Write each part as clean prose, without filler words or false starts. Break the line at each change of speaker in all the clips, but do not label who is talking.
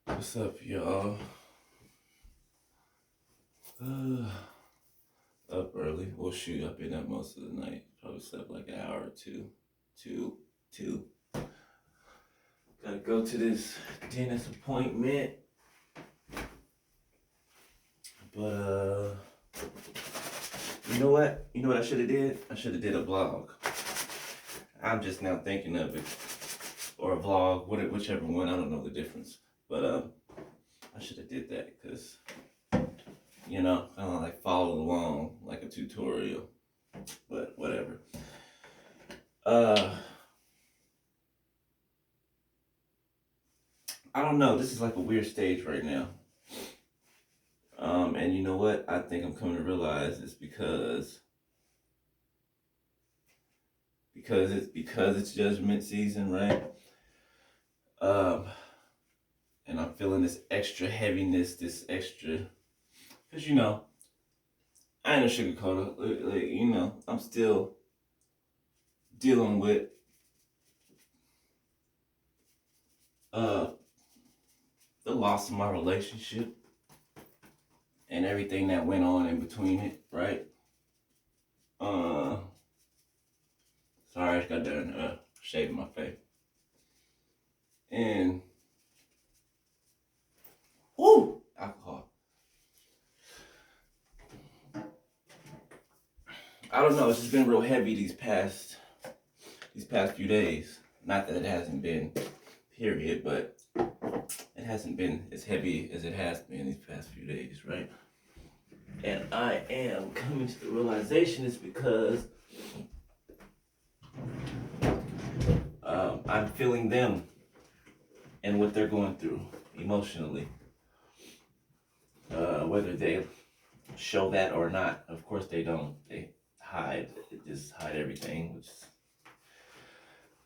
What's up, y'all? Up early. Well, shoot, I've been up most of the night. Probably slept like an hour or two. Two. Gotta go to this dentist appointment. But, you know what? You know what I should have did? I should have did a vlog. I'm just now thinking of it. Or a vlog, whichever one. I don't know the difference. But, I should have did that because, you know, kind of like follow along like a tutorial. But whatever. I don't know. This is like a weird stage right now. And you know what? I think I'm coming to realize it's because it's judgment season, right? And I'm feeling this extra heaviness, this extra, because you know, I ain't a sugarcoater. Like, you know, I'm still dealing with the loss of my relationship and everything that went on in between it, right? Sorry, I just got done shaving my face. And alcohol. I don't know, it's just been real heavy these past few days. Not that it hasn't been, period, but it hasn't been as heavy as it has been these past few days, right? And I am coming to the realization it's because I'm feeling them and what they're going through emotionally. Whether they show that or not, of course they don't. They just hide everything.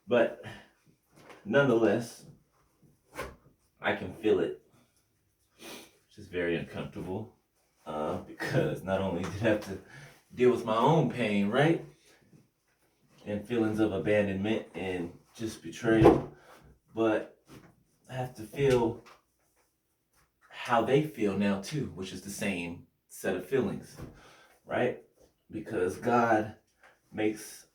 But nonetheless, I can feel it, which is very uncomfortable. Because not only did I have to deal with my own pain, right? And feelings of abandonment and just betrayal, but I have to feel how they feel now too, which is the same set of feelings, right? Because God makes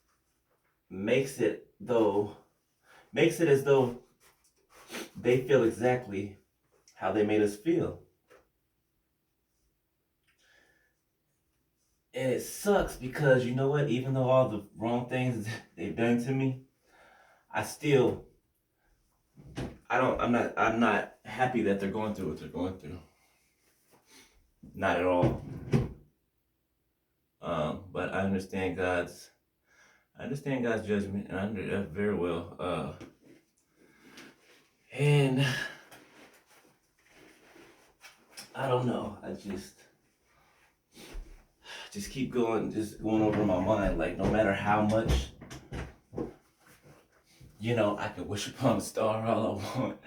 it as though they feel exactly how they made us feel. And it sucks because you know what? Even though all the wrong things they've done to me, I'm not happy that they're going through what they're going through. Not at all. But I understand God's judgment, and I understand that very well. And I don't know. I just keep going over my mind. Like no matter how much, you know, I could wish upon a star all I want.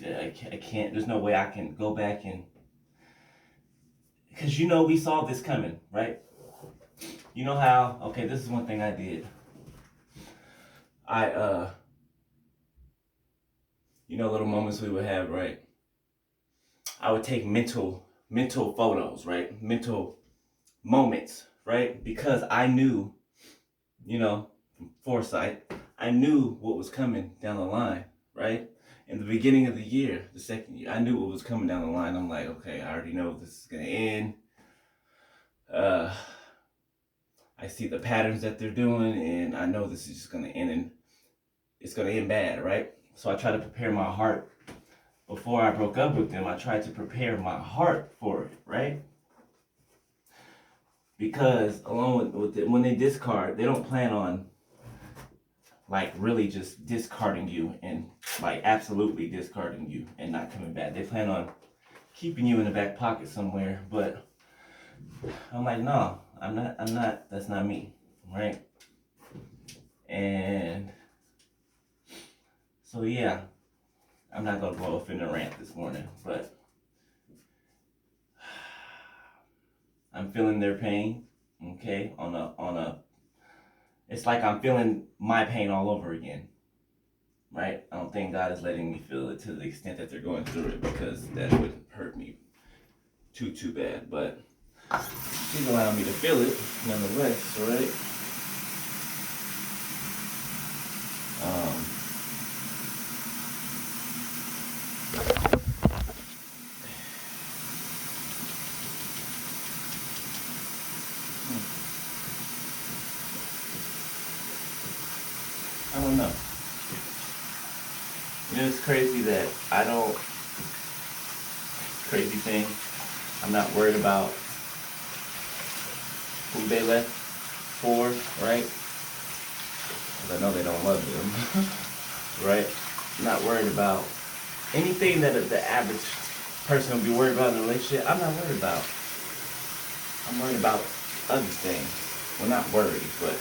I can't. There's no way I can go back and, because you know we saw this coming, right? You know how? Okay, this is one thing I did. You know, little moments we would have, right? I would take mental photos, right? Mental moments, right? Because I knew, you know, from foresight, I knew what was coming down the line, right? In the beginning of the year, the second year, I knew what was coming down the line. I'm like, okay, I already know this is gonna end. I see the patterns that they're doing, and I know this is just gonna end, and it's gonna end bad, right? So I try to prepare my heart. Before I broke up with them, I tried to prepare my heart for it, right? Because along with it, when they discard, they don't plan on like really just discarding you and like absolutely discarding you and not coming back. They plan on keeping you in the back pocket somewhere, but I'm like, no, I'm not, that's not me, right? And so yeah, I'm not gonna go off in a rant this morning, but I'm feeling their pain, okay, it's like I'm feeling my pain all over again, right? I don't think God is letting me feel it to the extent that they're going through it, because that would hurt me too bad. But He's allowing me to feel it nonetheless, right? Um, I don't know. You know, it's crazy that I don't, crazy thing, I'm not worried about who they left for, right? Because I know they don't love them, right? I'm not worried about anything that the average person would be worried about in a relationship. I'm not worried about. I'm worried about other things. Well, not worried, but,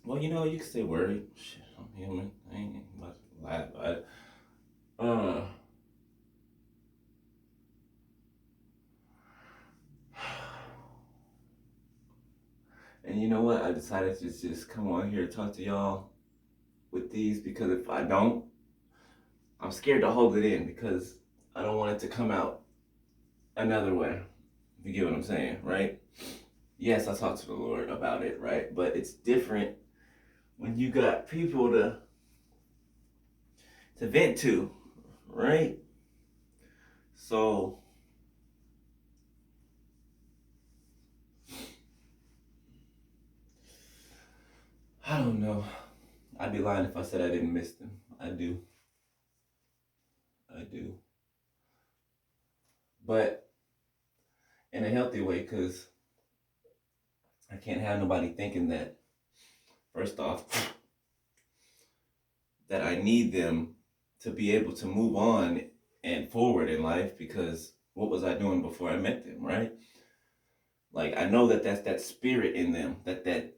well, you know, you can say worried. Shit, I'm human. I ain't about to lie about it. And you know what? I decided to just come on here and talk to y'all with these, because if I don't, I'm scared to hold it in, because I don't want it to come out another way. If you get what I'm saying, right? Yes, I talked to the Lord about it, right? But it's different when you got people to vent to, right? So I don't know. I'd be lying if I said I didn't miss them. I do. I do. But in a healthy way, because I can't have nobody thinking that, first off, that I need them to be able to move on and forward in life, because what was I doing before I met them, right? Like, I know that that's that spirit in them, that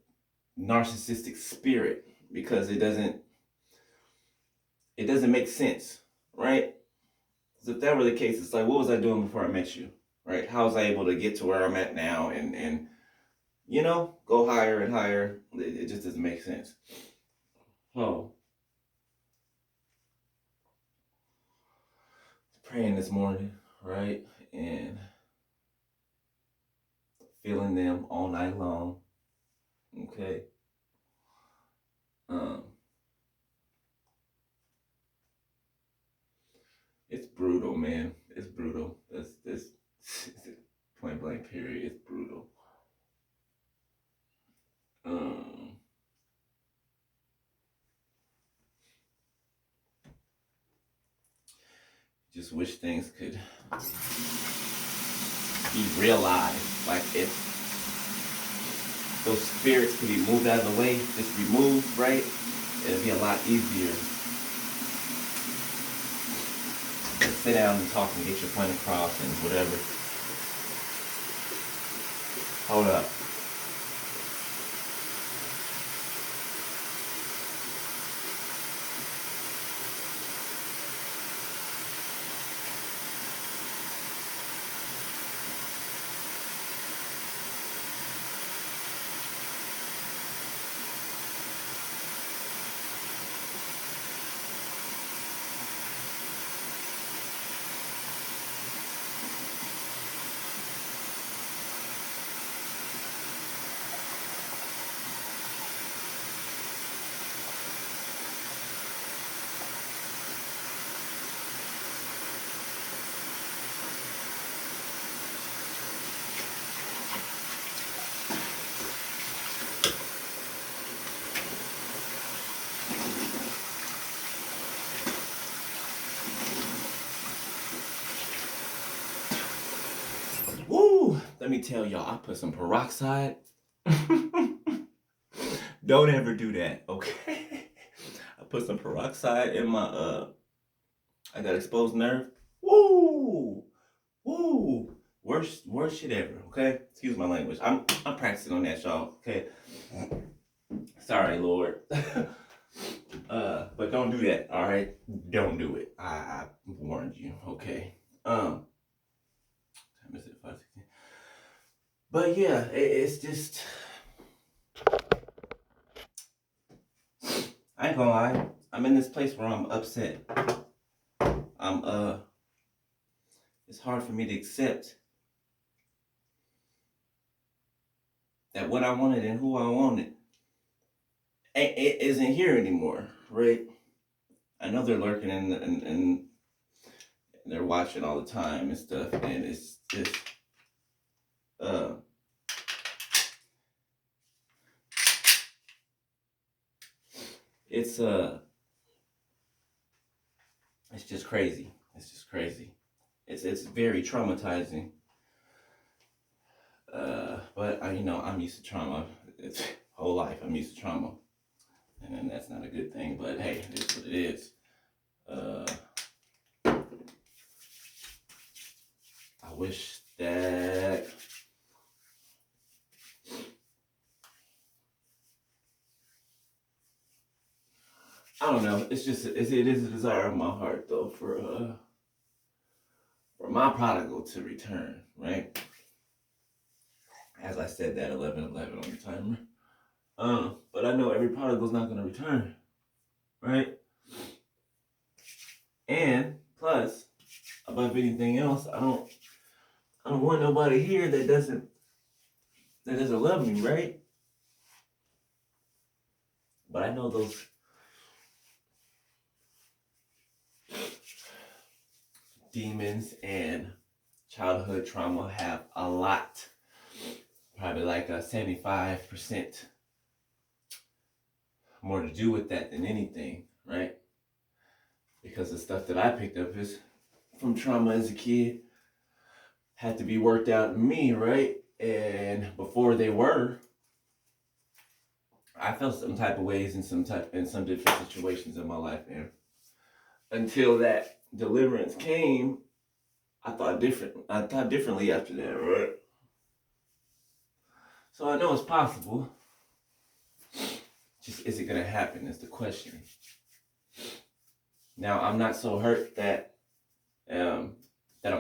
narcissistic spirit, because it doesn't make sense, right? Because if that were the case, it's like, what was I doing before I met you, right? How was I able to get to where I'm at now and you know, go higher and higher? It just doesn't make sense. Oh, praying this morning, right? And feeling them all night long. Okay. Um, it's brutal, man. It's brutal. That's point blank period. It's brutal. Um, just wish things could be realized. Like, if those spirits could be moved out of the way, just removed, right? It'd be a lot easier to sit down and talk and get your point across and whatever. Hold up. Woo! Let me tell y'all, I put some peroxide. Don't ever do that, okay? I put some peroxide in my I got exposed nerve. Woo! Woo! Worst shit ever, okay? Excuse my language. I'm practicing on that, y'all, okay? Sorry, Lord. But don't do that, all right? Don't do it. I warned you, okay? Time is it 5:16? But yeah, it's just ain't gonna lie. I'm in this place where I'm upset. It's hard for me to accept that what I wanted and who I wanted it isn't here anymore, right? I know they're lurking and they're watching all the time and stuff, and it's just uh it's it's just crazy. It's just crazy. It's very traumatizing. But I'm used to trauma. It's whole life I'm used to trauma, and that's not a good thing. But hey, it is what it is. I wish that I don't know. It's just it is a desire of my heart though for my prodigal to return, right? As I said that 11:11 on the timer. But I know every prodigal's not gonna return, right? And plus, above anything else, I don't want nobody here that doesn't love me, right? But I know those demons and childhood trauma have a lot, probably like a 75% more to do with that than anything, right? Because the stuff that I picked up is from trauma as a kid, had to be worked out in me, right? And before they were, I felt some type of ways in some different situations in my life, man. Until that deliverance came, I thought differently after that, right? So I know it's possible. Just is it gonna happen is the question. Now I'm not so hurt that I'm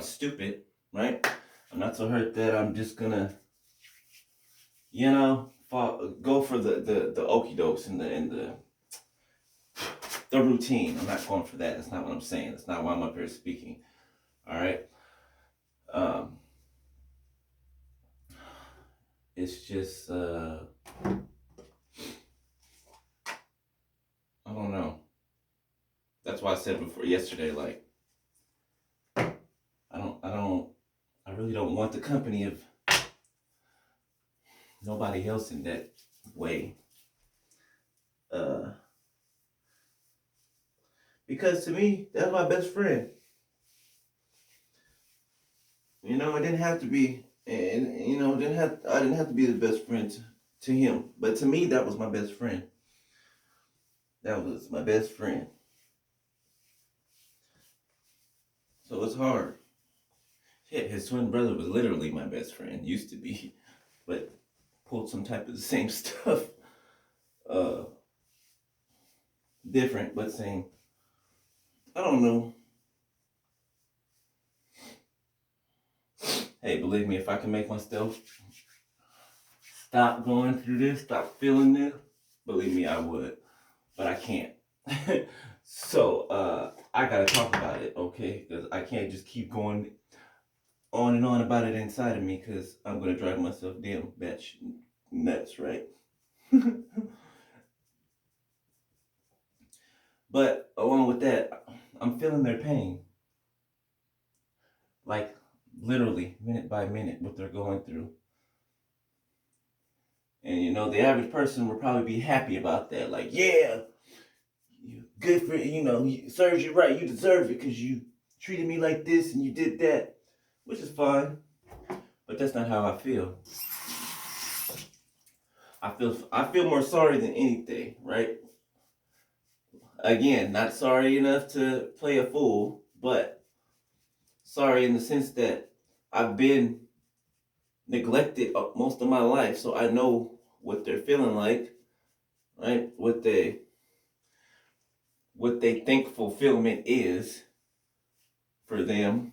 stupid, right? I'm not so hurt that I'm just gonna, go for the okie dokes and the routine. I'm not going for that. That's not what I'm saying. That's not why I'm up here speaking. All right. It's just I don't know. That's why I said before yesterday, like I really don't want the company of nobody else in that way. Because to me, that's my best friend. It didn't have to be, and I didn't have to be the best friend to him, but to me, that was my best friend. That was my best friend. So it's hard. Shit, his twin brother was literally my best friend. Used to be, but pulled some type of the same stuff. Different but same. I don't know. Hey, believe me, if I can make myself stop going through this, stop feeling this, believe me, I would. But I can't. So I gotta talk about it, okay? Because I can't just keep going on and on about it inside of me, because I'm gonna drive myself damn batch nuts, right? But along with that, I'm feeling their pain. Like literally, minute by minute, what they're going through. And the average person would probably be happy about that. Like, yeah, good for serves you right. You deserve it because you treated me like this and you did that, which is fine. But that's not how I feel. I feel more sorry than anything, right? Again, not sorry enough to play a fool, but sorry in the sense that I've been neglected most of my life, so I know what they're feeling like, right? What they think fulfillment is for them,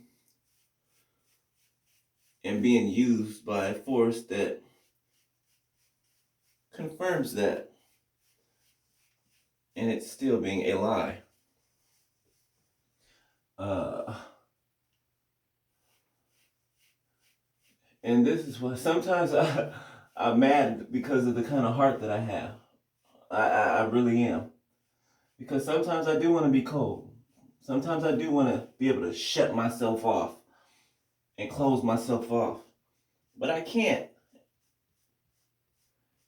and being used by a force that confirms that. and it's still being a lie. And this is what sometimes I'm mad because of the kind of heart that I have. I really am. Because sometimes I do want to be cold. Sometimes I do want to be able to shut myself off and close myself off. But I can't.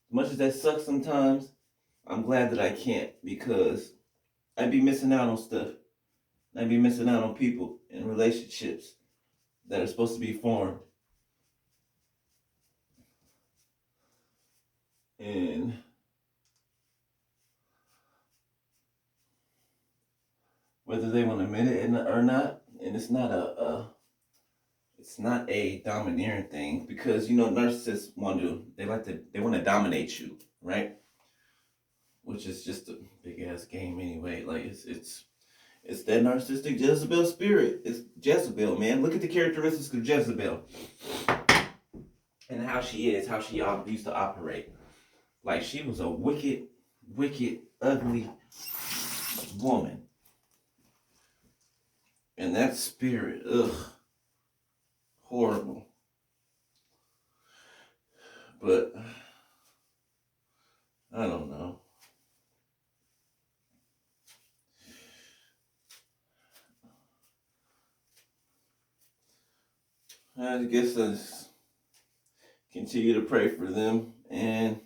As much as that sucks sometimes, I'm glad that I can't, because I'd be missing out on stuff. I'd be missing out on people and relationships that are supposed to be formed. And whether they want to admit it or not, and it's not a domineering thing, because narcissists they want to dominate you, right? Which is just a big ass game anyway. Like it's that narcissistic Jezebel spirit. It's Jezebel, man. Look at the characteristics of Jezebel and how she used to operate. Like, she was a wicked, ugly woman. And that spirit, horrible. But I don't know. I guess I just continue to pray for them, and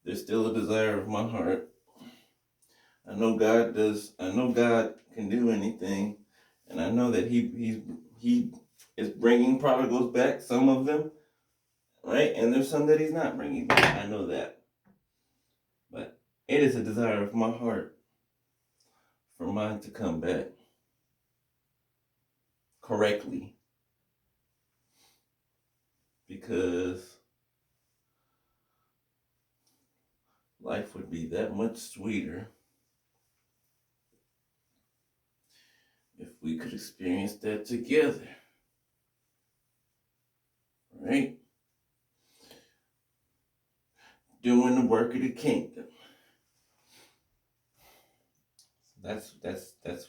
there's still a desire of my heart. I know God can do anything, and I know that He is bringing prodigals back. Some of them, right, and there's some that He's not bringing back. I know that, but it is a desire of my heart for mine to come back correctly, because life would be that much sweeter if we could experience that together, right? Doing the work of the kingdom. That's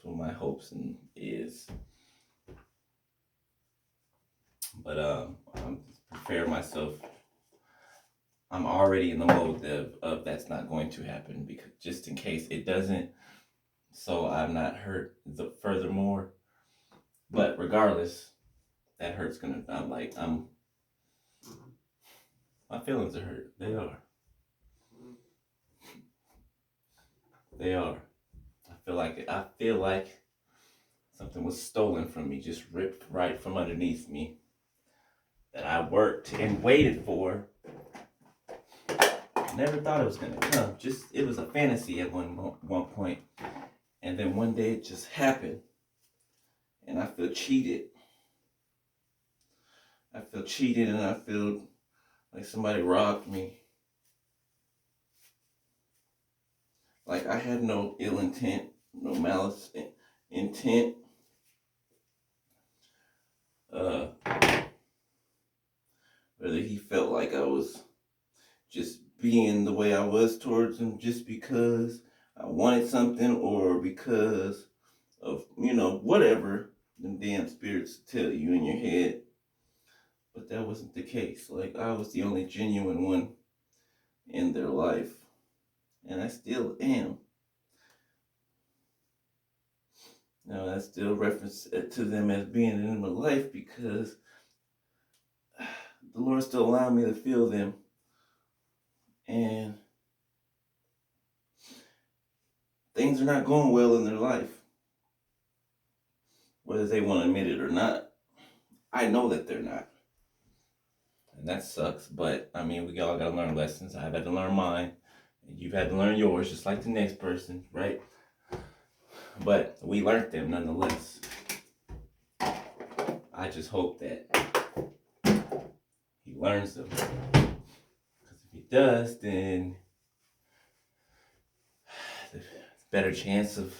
what my hopes is. But I'm preparing myself. I'm already in the mode of that's not going to happen, because just in case it doesn't, so I'm not hurt furthermore. But regardless, that hurt's gonna. My feelings are hurt. They are. They are. I feel like something was stolen from me, just ripped right from underneath me, that I worked and waited for. Never thought it was gonna come. It was a fantasy at one point, and then one day it just happened, and I feel cheated. I feel cheated, and I feel like somebody robbed me. Like, I had no ill intent, no malice intent. Whether he felt like I was just being the way I was towards him just because I wanted something, or because of, whatever them damn spirits tell you in your head. But that wasn't the case. Like, I was the only genuine one in their life, and I still am. Now, I still reference to them as being in my life, because the Lord still allowed me to feel them. And things are not going well in their life, whether they want to admit it or not. I know that they're not. And that sucks, but I mean, we all gotta learn lessons. I've had to learn mine, and you've had to learn yours, just like the next person, right? But we learned them nonetheless. I just hope that he learns them. Because if he does, then there's a better chance of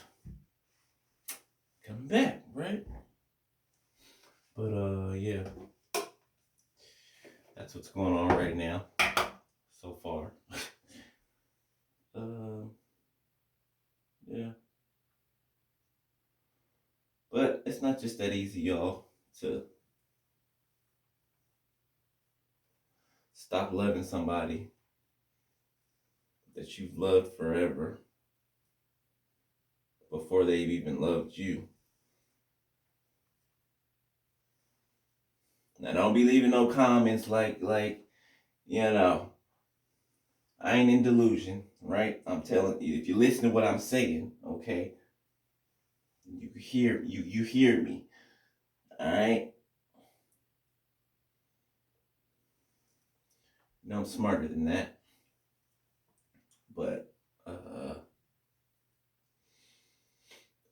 coming back, right? But yeah. That's what's going on right now, so far. not just that easy, y'all, to stop loving somebody that you've loved forever before they've even loved you. Now, don't be leaving no comments like, you know, I ain't in delusion, right? I'm telling you, if you listen to what I'm saying, okay, you hear me, all right? You know I'm smarter than that, but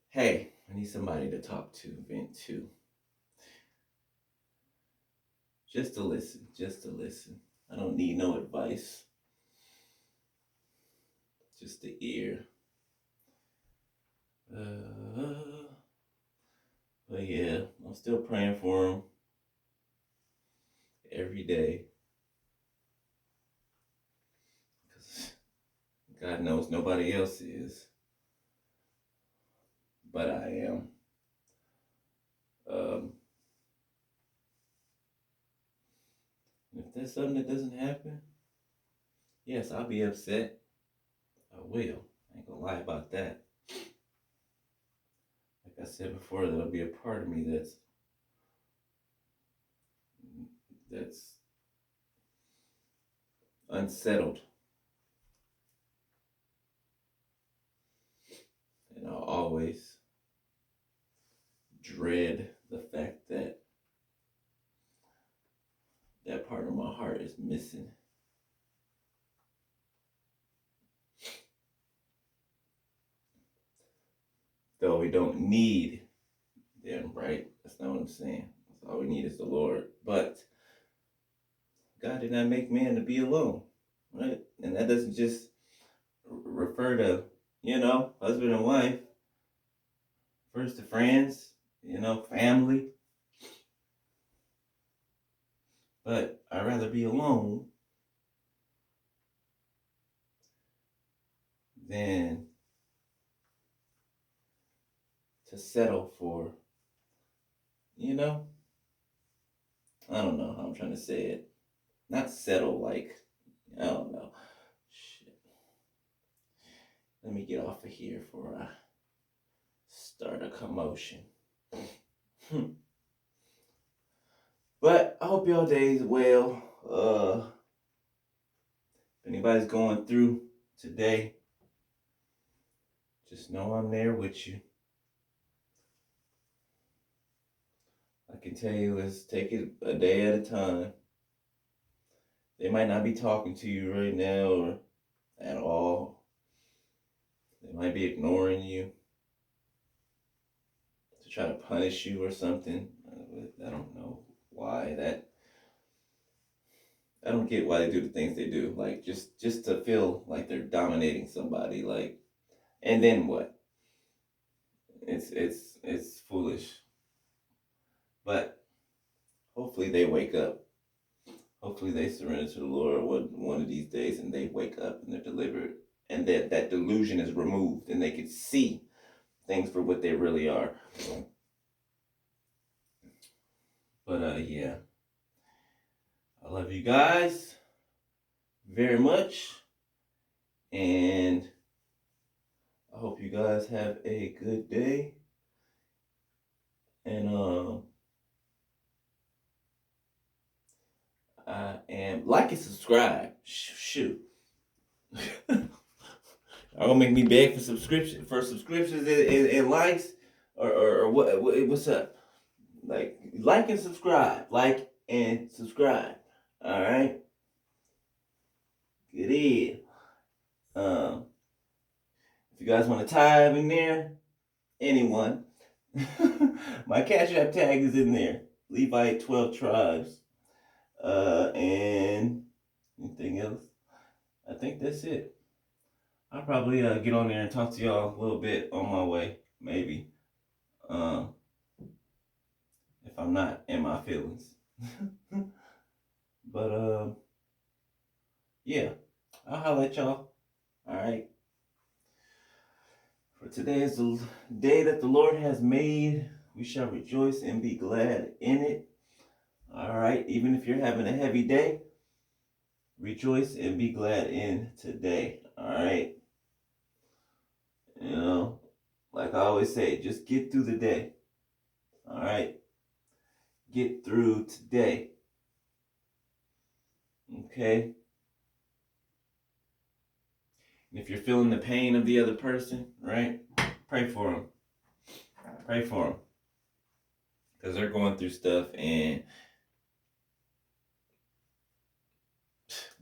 hey, I need somebody to talk to, vent to, just to listen. I don't need no advice, just the ear. But yeah, I'm still praying for him every day. Because God knows nobody else is. But I am. If there's something that doesn't happen, yes, I'll be upset. I will. I ain't gonna lie about that. Like I said before, there'll be a part of me that's unsettled. And I'll always dread the fact that that part of my heart is missing. Though we don't need them, right? That's not what I'm saying. All we need is the Lord. But God did not make man to be alone, right? And that doesn't just refer to, husband and wife. First to friends, family. But I'd rather be alone than to settle for, I don't know how I'm trying to say it. Not settle like, I don't know. Shit. Let me get off of here before I start a commotion. But I hope y'all days well. If anybody's going through today, just know I'm there with you. I can tell you is take it a day at a time. They might not be talking to you right now or at all. They might be ignoring you to try to punish you or something. I don't know why that. I don't get why they do the things they do. Like just to feel like they're dominating somebody. Like, and then what? It's foolish. But hopefully they wake up. Hopefully they surrender to the Lord one of these days and they wake up and they're delivered. And that delusion is removed and they can see things for what they really are. But yeah. I love you guys very much. And I hope you guys have a good day. And I am like and subscribe. Shoot. I'm gonna make me beg for subscriptions and likes or what's up? Like and subscribe. Like and subscribe. Alright? Good in. If you guys want to tithe in there, anyone. My Cash App tag is in there. Levite12Tribes. And anything else? I think that's it. I'll probably get on there and talk to y'all a little bit on my way, maybe. If I'm not in my feelings. But yeah, I'll holler at y'all. Alright. For today is the day that the Lord has made. We shall rejoice and be glad in it. All right. Even if you're having a heavy day, rejoice and be glad in today. All right. You know, like I always say, just get through the day. All right. Get through today. Okay. And if you're feeling the pain of the other person, right? Pray for them. Pray for them. Because they're going through stuff and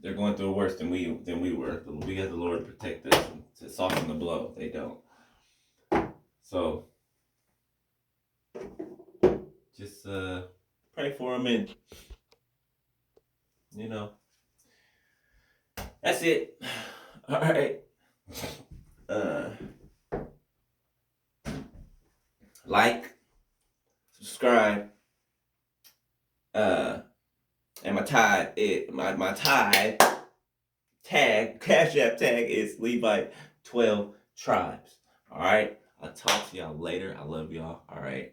they're going through worse than we were. We got the Lord to protect us and to soften the blow. They don't. So just pray for them, and you know, that's it. All right. Like, subscribe, and my tag, Cash App tag is Levite12Tribes. All right. I'll talk to y'all later. I love y'all. All right.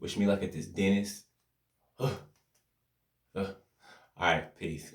Wish me luck at this dentist. All right. Peace.